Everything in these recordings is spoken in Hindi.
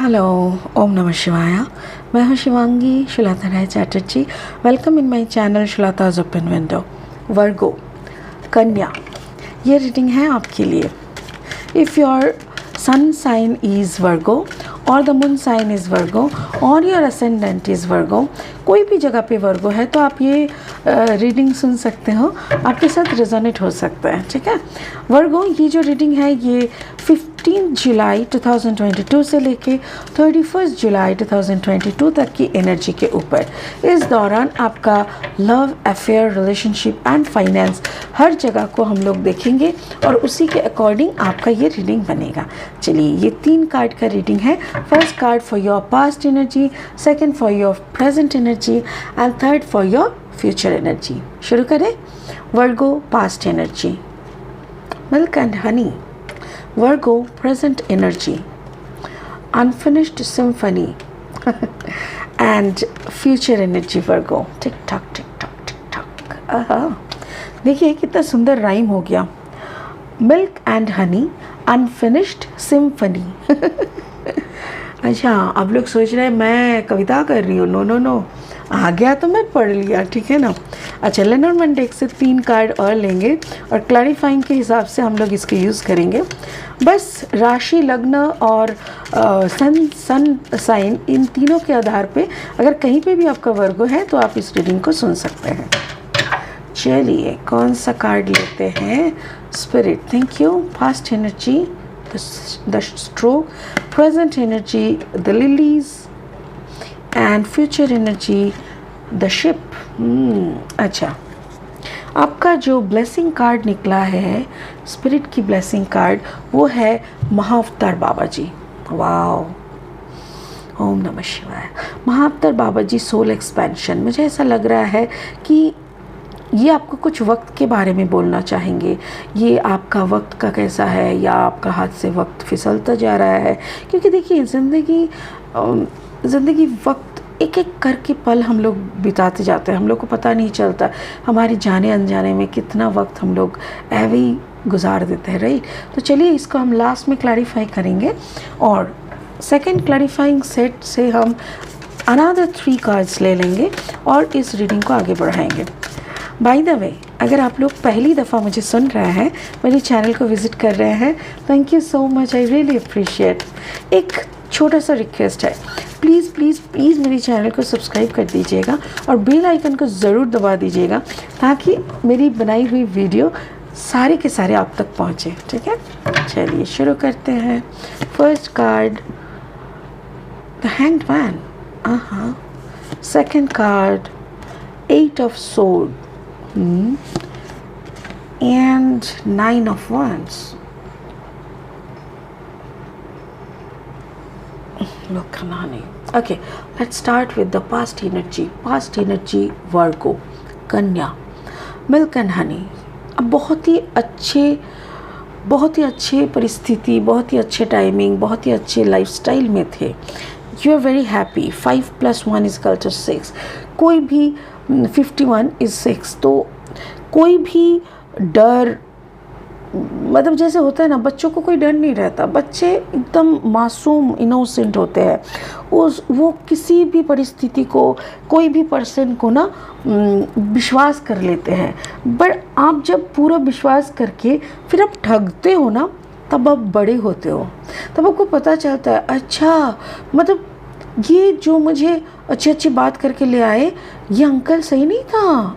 हेलो, ओम नमः शिवाय। मैं हूँ Shivangi Shulata Rai Chatterjee. Welcome in my channel Shulata's open window. Virgo, कन्या, ये रीडिंग है आपके लिए। If your sun sign is Virgo और the moon sign is Virgo और योर असेंडेंट इज़ वर्गो, कोई भी जगह पे वर्गो है तो आप ये रीडिंग सुन सकते हो, आपके साथ रेजोनेट हो सकता है। ठीक है, वर्गो, ये जो रीडिंग है ये 15 जुलाई 2022 से लेके 31 जुलाई 2022 तक की एनर्जी के ऊपर। इस दौरान आपका love, affair, relationship and finance हर जगह को हम लोग देखेंगे और उसी के अकॉर्डिंग आपका ये रीडिंग बनेगा। चलिए, ये 3 कार्ड का रीडिंग है। First card for your past energy, second for your present energy and third for your future energy. शुरू करें। Virgo, past energy, milk and honey. Virgo, present energy, unfinished symphony and future energy Virgo. Tick tock tick tock tick tock. देखिए कितना सुंदर राइम हो गया। Milk and honey, unfinished symphony. अच्छा, आप लोग सोच रहे हैं मैं कविता कर रही हूँ। नो नो नो, आ गया तो मैं पढ़ लिया, ठीक है ना। अच्छा, लेनॉर्मैन डेक से 3 कार्ड और लेंगे और क्लैरिफाइंग के हिसाब से हम लोग इसके यूज़ करेंगे। बस राशि, लग्न और सन साइन, इन तीनों के आधार पे अगर कहीं पे भी आपका वर्गो है तो आप इस रीडिंग को सुन सकते हैं। चलिए, कौन सा कार्ड लेते हैं? Spirit, thank you. Past energy, the stroke, present energy, the lilies and future energy, the ship. अच्छा, आपका जो ब्लेसिंग कार्ड निकला है, स्पिरिट की ब्लेसिंग कार्ड, वो है महाअवतार बाबा जी। वाओ, ओम नमः शिवाय। महाअवतार बाबा जी, सोल एक्सपेंशन। मुझे ऐसा लग रहा है कि ये आपको कुछ वक्त के बारे में बोलना चाहेंगे। ये आपका वक्त का कैसा है, या आपका हाथ से वक्त फिसलता जा रहा है। क्योंकि देखिए, ज़िंदगी वक्त एक एक करके पल हम लोग बिताते जाते हैं, हम लोग को पता नहीं चलता हमारे जाने अनजाने में कितना वक्त हम लोग ऐवे ही गुजार देते हैं, राइट। तो चलिए, इसको हम लास्ट में क्लैरिफाई करेंगे और सेकंड क्लैरिफाइंग सेट से हम अनदर 3 कार्ड्स ले लेंगे और इस रीडिंग को आगे बढ़ाएंगे। बाय द वे, अगर आप लोग पहली दफ़ा मुझे सुन रहे हैं, मेरे चैनल को विज़िट कर रहे हैं, thank you so much, I really appreciate. एक छोटा सा रिक्वेस्ट है, प्लीज़ प्लीज़ प्लीज़ मेरे चैनल को सब्सक्राइब कर दीजिएगा और बेल आइकन को ज़रूर दबा दीजिएगा ताकि मेरी बनाई हुई वीडियो सारे के सारे आप तक पहुँचे, ठीक है। चलिए शुरू करते हैं। First card, the hanged man. Second card, 8 of sword and 9 of wands. Look, honey. Okay, let's start with the past energy. Past energy, Virgo, कन्या, मिल्क एंड हनी। अब बहुत ही अच्छे परिस्थिति, बहुत ही अच्छे टाइमिंग, बहुत ही अच्छे लाइफस्टाइल में थे। You are very happy. 5 + 1 is equal to 6। कोई भी 51 इज 6, तो कोई भी डर, मतलब जैसे होता है ना, बच्चों को कोई डर नहीं रहता। बच्चे एकदम मासूम, इनोसेंट होते हैं। वो किसी भी परिस्थिति को, कोई भी पर्सन को ना विश्वास कर लेते हैं। बट आप जब पूरा विश्वास करके फिर आप ठगते हो ना, तब आप बड़े होते हो, तब आपको पता चलता है, अच्छा मतलब ये जो मुझे अच्छी अच्छी बात करके ले आए, ये अंकल सही नहीं था।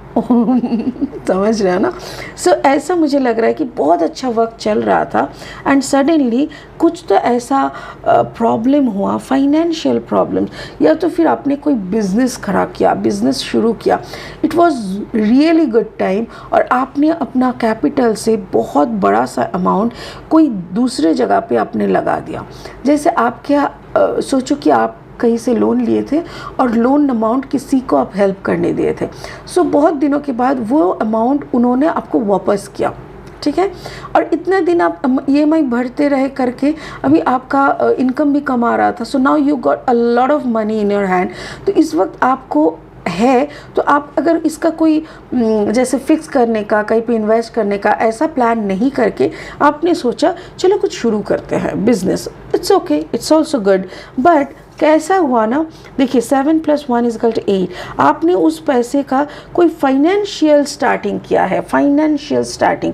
समझ रहे हो ना। सो ऐसा मुझे लग रहा है कि बहुत अच्छा वक्त चल रहा था एंड सडनली कुछ तो ऐसा प्रॉब्लम हुआ, फाइनेंशियल प्रॉब्लम, या तो फिर आपने कोई बिज़नेस खड़ा किया, बिज़नेस शुरू किया। It was really good time और आपने अपना कैपिटल से बहुत बड़ा सा अमाउंट कोई दूसरे जगह पे आपने लगा दिया। जैसे आप क्या सोचो कि आप कहीं से लोन लिए थे और लोन अमाउंट किसी को आप हेल्प करने दिए थे। सो बहुत दिनों के बाद वो अमाउंट उन्होंने आपको वापस किया, ठीक है। और इतना दिन आप EMI भरते रहे करके अभी आपका इनकम भी कम आ रहा था। सो now you got a lot of money in your hand. तो इस वक्त आपको है तो आप अगर इसका कोई जैसे फिक्स करने का, कहीं पे इन्वेस्ट करने का ऐसा प्लान नहीं करके आपने सोचा चलो कुछ शुरू करते हैं business, it's okay, it's also good. But कैसा हुआ ना, देखिए 7 + 1 = 8, आपने उस पैसे का कोई फाइनेंशियल स्टार्टिंग किया है, फाइनेंशियल स्टार्टिंग।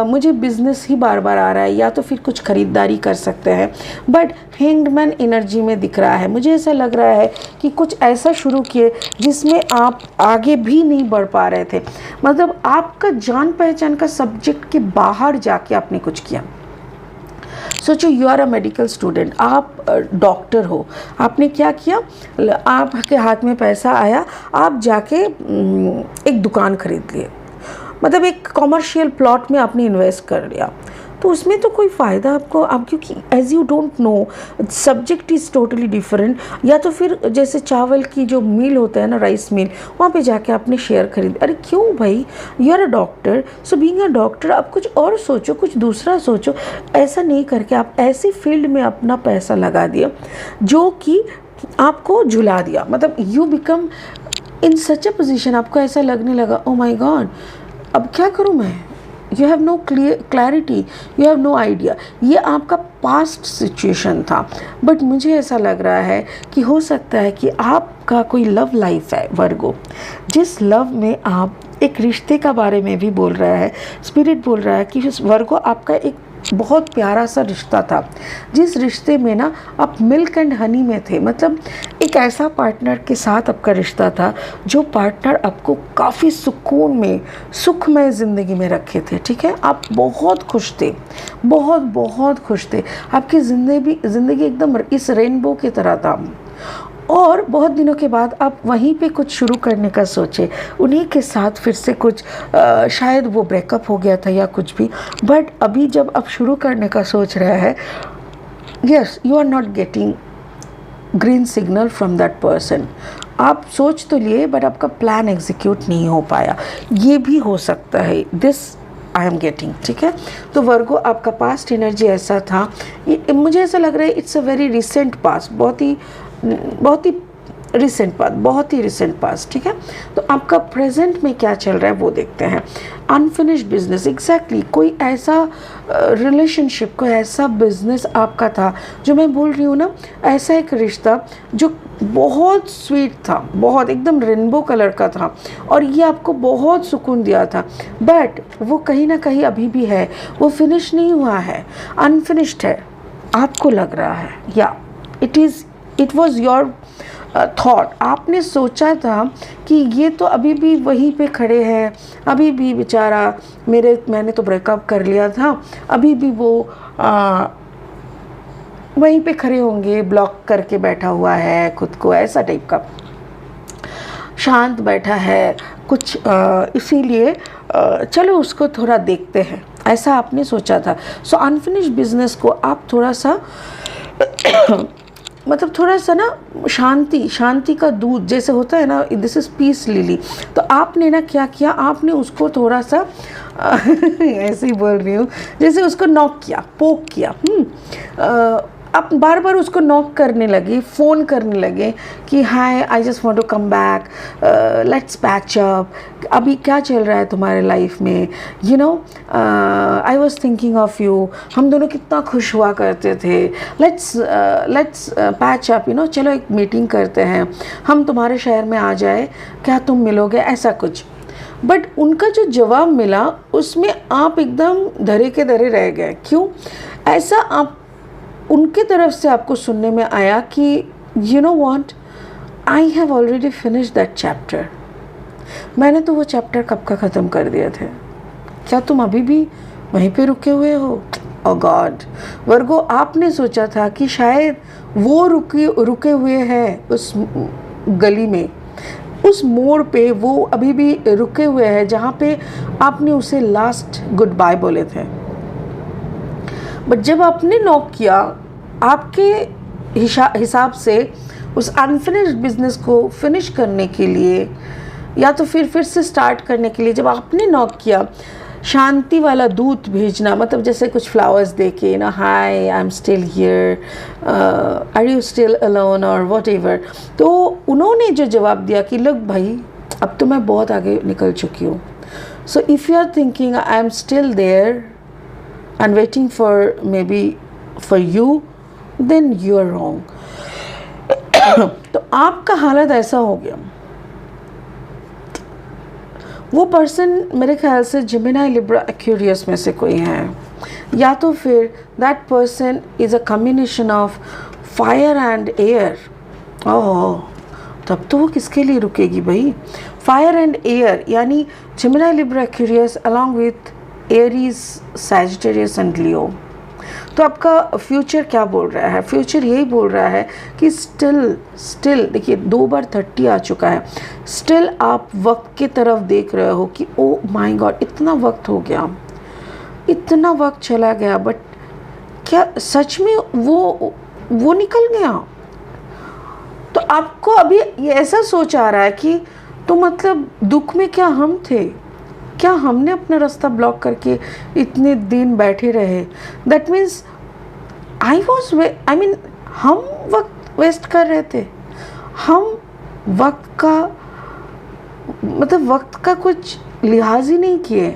मुझे बिजनेस ही बार बार आ रहा है, या तो फिर कुछ खरीदारी कर सकते हैं, बट हैंगमैन एनर्जी में दिख रहा है। मुझे ऐसा लग रहा है कि कुछ ऐसा शुरू किए जिसमें आप आगे भी नहीं बढ़ पा रहे थे, मतलब आपका जान पहचान का सब्जेक्ट के बाहर जाके आपने कुछ किया। सोचो you are a medical student, आप डॉक्टर हो, आपने क्या किया, आपके हाथ में पैसा आया, आप जाके एक दुकान खरीद लिए, मतलब एक कॉमर्शियल प्लॉट में आपने इन्वेस्ट कर लिया, तो उसमें तो कोई फ़ायदा आपको, आप क्योंकि as you don't know subject is totally different. या तो फिर जैसे चावल की जो मिल होता है ना, राइस मिल, वहाँ पे जाके आपने शेयर खरीद, अरे क्यों भाई, you are a doctor, so being a doctor आप कुछ और सोचो, कुछ दूसरा सोचो। ऐसा नहीं करके आप ऐसी फील्ड में अपना पैसा लगा दिया जो कि आपको झुला दिया, मतलब you become in such a position, आपको ऐसा लगने लगा ओ माई गॉड अब क्या करूँ मैं, you have no clarity, you have no idea. ये आपका पास्ट सिचुएशन था, बट मुझे ऐसा लग रहा है कि हो सकता है कि आपका कोई लव लाइफ है वर्गो, जिस लव में आप एक रिश्ते का बारे में भी बोल रहा है, स्पिरिट बोल रहा है कि वर्गो आपका एक बहुत प्यारा सा रिश्ता था, जिस रिश्ते में ना आप मिल्क एंड हनी में थे, मतलब एक ऐसा पार्टनर के साथ आपका रिश्ता था जो पार्टनर आपको काफ़ी सुकून में, सुखमय ज़िंदगी में रखे थे, ठीक है, आप बहुत खुश थे, बहुत बहुत खुश थे, आपकी ज़िंदगी एकदम इस रेनबो की तरह था। और बहुत दिनों के बाद आप वहीं पे कुछ शुरू करने का सोचे, उन्हीं के साथ फिर से कुछ शायद वो ब्रेकअप हो गया था या कुछ भी, बट अभी जब आप शुरू करने का सोच रहे हैं, yes you are not getting green signal from that person. आप सोच तो लिए बट आपका प्लान एग्जीक्यूट नहीं हो पाया, ये भी हो सकता है, दिस आई एम गेटिंग, ठीक है। तो वर्गो आपका पास्ट एनर्जी ऐसा था, मुझे ऐसा लग रहा है it's a very recent past, बहुत ही रिसेंट पास्ट, बहुत ही रिसेंट पास्ट, ठीक है। तो आपका प्रेजेंट में क्या चल रहा है वो देखते हैं। अनफिनिश्ड बिजनेस, एग्जैक्टली कोई ऐसा रिलेशनशिप, कोई ऐसा बिजनेस आपका था, जो मैं बोल रही हूँ ना, ऐसा एक रिश्ता जो बहुत स्वीट था, बहुत एकदम रेनबो कलर का था, और ये आपको बहुत सुकून दिया था, बट वो कहीं ना कहीं अभी भी है, वो फिनिश नहीं हुआ है, अनफिनिश्ड है, आपको लग रहा है, या इट वॉज योर थॉट, आपने सोचा था कि ये तो अभी भी वहीं पे खड़े हैं, अभी भी बेचारा मैंने तो ब्रेकअप कर लिया था, अभी भी वो वहीं पे खड़े होंगे, ब्लॉक करके बैठा हुआ है खुद को, ऐसा टाइप का शांत बैठा है कुछ, इसीलिए चलो उसको थोड़ा देखते हैं, ऐसा आपने सोचा था। सो अनफिनिश्ड बिजनेस को आप थोड़ा सा मतलब थोड़ा सा ना शांति का दूध जैसे होता है ना, दिस इज़ पीस लिली, तो आपने ना क्या किया, आपने उसको थोड़ा सा ऐसे ही बोल रही हूँ, जैसे उसको नॉक किया, पोक किया, आप बार बार उसको नॉक करने लगे, फ़ोन करने लगे कि hi I just want to come back, let's patch up, अभी क्या चल रहा है तुम्हारे लाइफ में, you know I was thinking of you, हम दोनों कितना खुश हुआ करते थे, let's patch up, you know, चलो एक मीटिंग करते हैं, हम तुम्हारे शहर में आ जाए, क्या तुम मिलोगे, ऐसा कुछ। बट उनका जो जवाब मिला उसमें आप एकदम धरे के धरे रह गए, क्यों ऐसा, आप उनके तरफ से आपको सुनने में आया कि you know what, I have already finished that chapter, मैंने तो वो चैप्टर कब का ख़त्म कर दिया थे, क्या तुम अभी भी वहीं पे रुके हुए हो। ओ गॉड, वर्गो आपने सोचा था कि शायद वो रुके हुए हैं उस गली में, उस मोड़ पे वो अभी भी रुके हुए हैं जहाँ पे आपने उसे लास्ट गुड बाय बोले थे, बट जब आपने नॉक किया, आपके हिसाब से उस अनफिनिश्ड बिजनेस को फिनिश करने के लिए या तो फिर से स्टार्ट करने के लिए जब आपने नॉक किया, शांति वाला दूत भेजना, मतलब जैसे कुछ फ्लावर्स दे के ना, hi I am still here, are you still alone और वॉट एवर। तो उन्होंने जो जवाब दिया कि लोग भाई अब तो मैं बहुत आगे निकल चुकी हूँ, so if you are thinking I am still there and waiting for maybe for you, then you are wrong. तो आपका हालत ऐसा हो गया। वो पर्सन मेरे ख्याल से जेमिनी लिब्रा एक्वेरियस में से कोई है, या तो फिर that person is a combination of fire and air. Oh, तब तो वो किसके लिए रुकेगी भाई? फायर एंड एयर यानी Gemini Libra Aquarius along with Aries, Sagittarius and Leo. तो आपका फ्यूचर क्या बोल रहा है? फ्यूचर यही बोल रहा है कि स्टिल देखिए 2 बार 30 आ चुका है, स्टिल आप वक्त की तरफ देख रहे हो कि ओ माय गॉड इतना वक्त हो गया, इतना वक्त चला गया, बट क्या सच में वो निकल गया? तो आपको अभी ये ऐसा सोच आ रहा है कि तो मतलब दुख में क्या हम थे? क्या हमने अपना रास्ता ब्लॉक करके इतने दिन बैठे रहे? दैट मीन्स आई मीन हम वक्त वेस्ट कर रहे थे, हम वक्त का मतलब वक्त का कुछ लिहाज ही नहीं किए।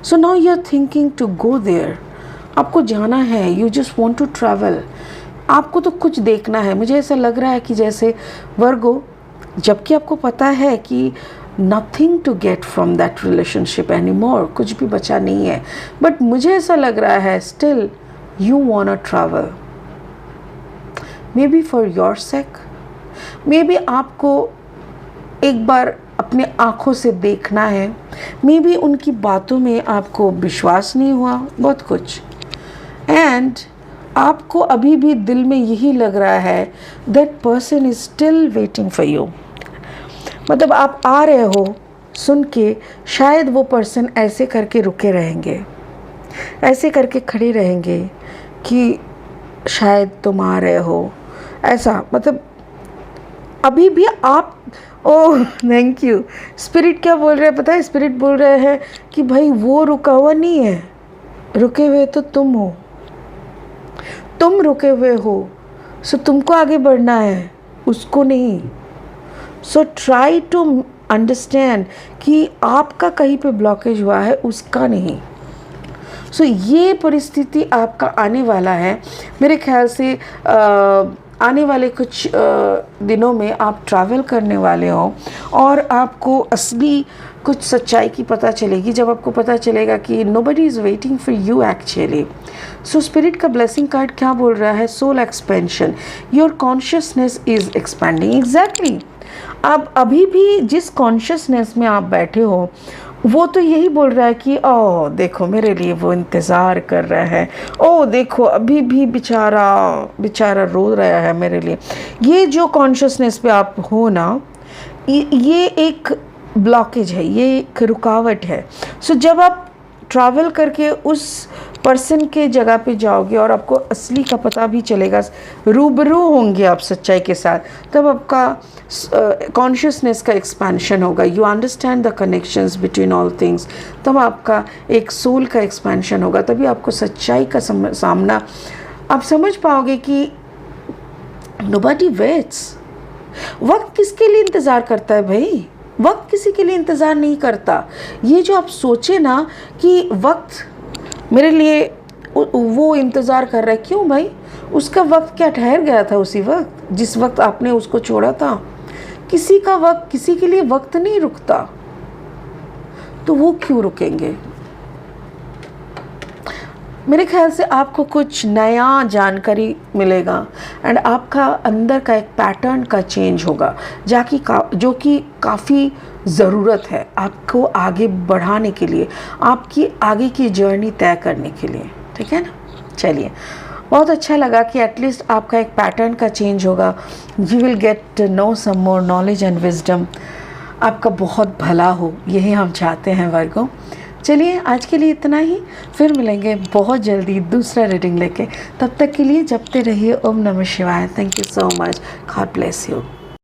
So now you are thinking to go there, आपको जाना है, you just want to travel, आपको तो कुछ देखना है। मुझे ऐसा लग रहा है कि जैसे वर्गो, जबकि आपको पता है कि nothing to get from that relationship any more, कुछ भी बचा नहीं है, बट मुझे ऐसा लग रहा है still you want to travel, maybe for your sake, maybe आपको एक बार अपने आँखों से देखना है, मे बी उनकी बातों में आपको विश्वास नहीं हुआ, बहुत कुछ, एंड आपको अभी भी दिल में यही लग रहा है that person is still waiting for you. मतलब आप आ रहे हो सुन के, शायद वो पर्सन ऐसे करके रुके रहेंगे, ऐसे करके खड़े रहेंगे कि शायद तुम आ रहे हो, ऐसा मतलब अभी भी आप। Oh thank you. स्पिरिट क्या बोल रहे हैं पता है? स्पिरिट बोल रहे हैं कि भाई वो रुका हुआ नहीं है, रुके हुए तो तुम हो, तुम रुके हुए हो, सो तुमको आगे बढ़ना है, उसको नहीं। सो ट्राई टू अंडरस्टैंड कि आपका कहीं पे ब्लॉकेज हुआ है, उसका नहीं। सो ये परिस्थिति आपका आने वाला है मेरे ख्याल से। आने वाले कुछ दिनों में आप ट्रैवल करने वाले हो और आपको असली कुछ सच्चाई की पता चलेगी, जब आपको पता चलेगा कि nobody is waiting for you actually. So spirit का ब्लेसिंग कार्ड क्या बोल रहा है? Soul expansion, your consciousness is expanding. Exactly, आप अभी भी जिस कॉन्शियसनेस में आप बैठे हो वो तो यही बोल रहा है कि ओह देखो मेरे लिए वो इंतज़ार कर रहा है, ओह देखो अभी भी बेचारा रो रहा है मेरे लिए। ये जो कॉन्शियसनेस पे आप हो ना, ये एक ब्लॉकेज है, ये एक रुकावट है। सो जब आप ट्रैवल करके उस पर्सन के जगह पे जाओगे और आपको असली का पता भी चलेगा, रूबरू होंगे आप सच्चाई के साथ, तब आपका कॉन्शियसनेस का एक्सपेंशन होगा। You understand the connections between all things, तब आपका एक सोल का एक्सपेंशन होगा, तभी आपको सच्चाई का सामना आप समझ पाओगे कि नोबडी वेट्स। वक्त किसके लिए इंतज़ार करता है भाई? वक्त किसी के लिए इंतज़ार नहीं करता। ये जो आप सोचे ना कि वक्त मेरे लिए वो इंतज़ार कर रहा है, क्यों भाई? उसका वक्त क्या ठहर गया था उसी वक्त जिस वक्त आपने उसको छोड़ा था? किसी का वक्त, किसी के लिए वक्त नहीं रुकता, तो वो क्यों रुकेंगे? मेरे ख्याल से आपको कुछ नया जानकारी मिलेगा एंड आपका अंदर का एक पैटर्न का चेंज होगा जो कि काफ़ी ज़रूरत है आपको आगे बढ़ाने के लिए, आपकी आगे की जर्नी तय करने के लिए, ठीक है ना? चलिए, बहुत अच्छा लगा कि एटलीस्ट आपका एक पैटर्न का चेंज होगा। You will get to know some more knowledge and wisdom. आपका बहुत भला हो, यही हम चाहते हैं वर्गों। चलिए आज के लिए इतना ही, फिर मिलेंगे बहुत जल्दी दूसरा रीडिंग लेके। तब तक के लिए जपते रहिए ओम नमः शिवाय। Thank you so much, God bless you.